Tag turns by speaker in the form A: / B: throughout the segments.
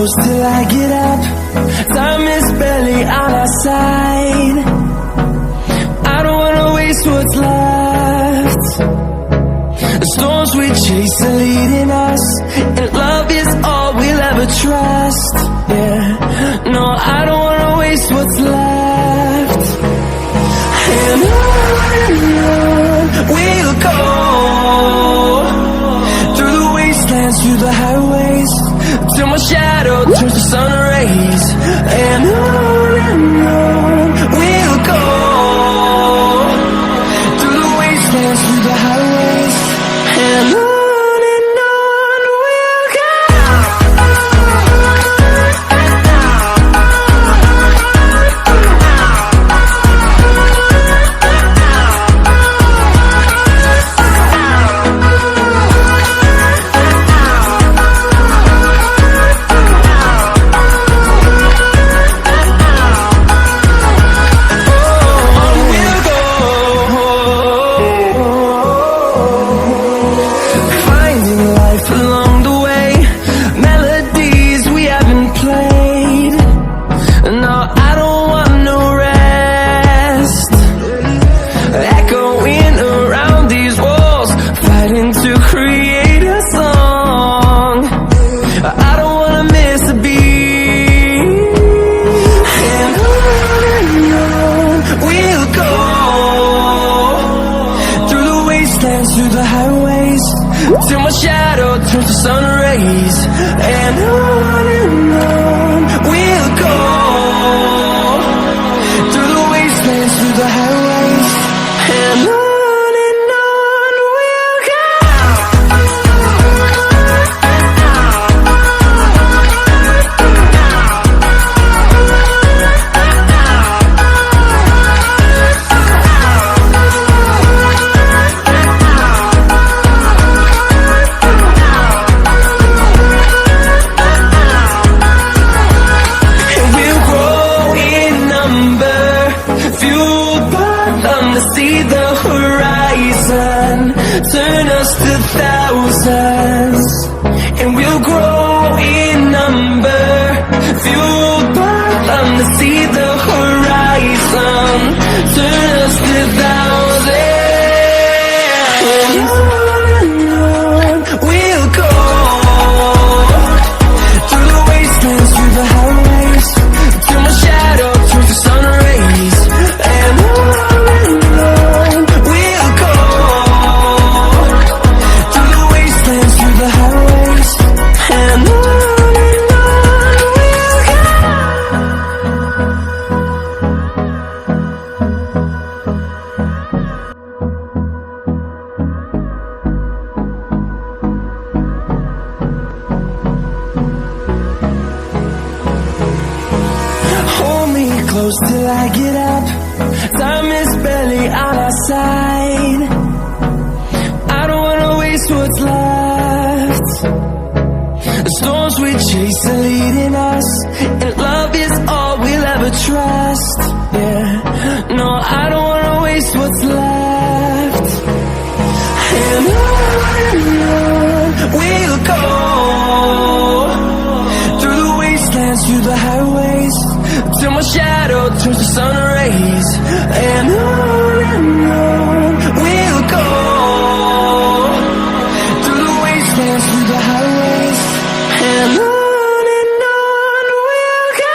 A: close till I get up. Time is barely on our side. I don't wanna waste what's left. The storms we chase are leading us, and love is all we'll ever trust. Yeah, no, I don't wanna waste what's left. And on we'll go, through the wastelands, through the highways, till my shadow turns to sun rays. And on we'll go, through the wastelands, through the highways, and on we'll go. Through the highways, till my shadow turns to sun rays. And on we'll go, through the wastelands, through the highways, and on we'll go. See the horizon, turn us to thousands, and we'll grow in number, fueled by them to see the horizon, turn us to thousands. And on we'll go, through the wastelands, through the highways, till my shadow turns to sun rays. And on close till I get up. Time is barely on our side. I don't wanna waste what's left. The storms we chase are leading us, and love is all we'll ever trust. Yeah, no, I don't wanna waste what's left. And on we'll go, through the wastelands, through the highways, till my shadow turns to sun rays. And on we'll go, through the wastelands, through the highways, and on we'll go.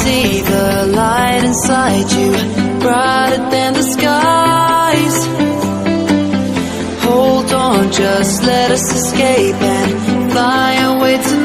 B: see the light inside you, brighter than the skies. Hold on, just let us escape and fly away tonight.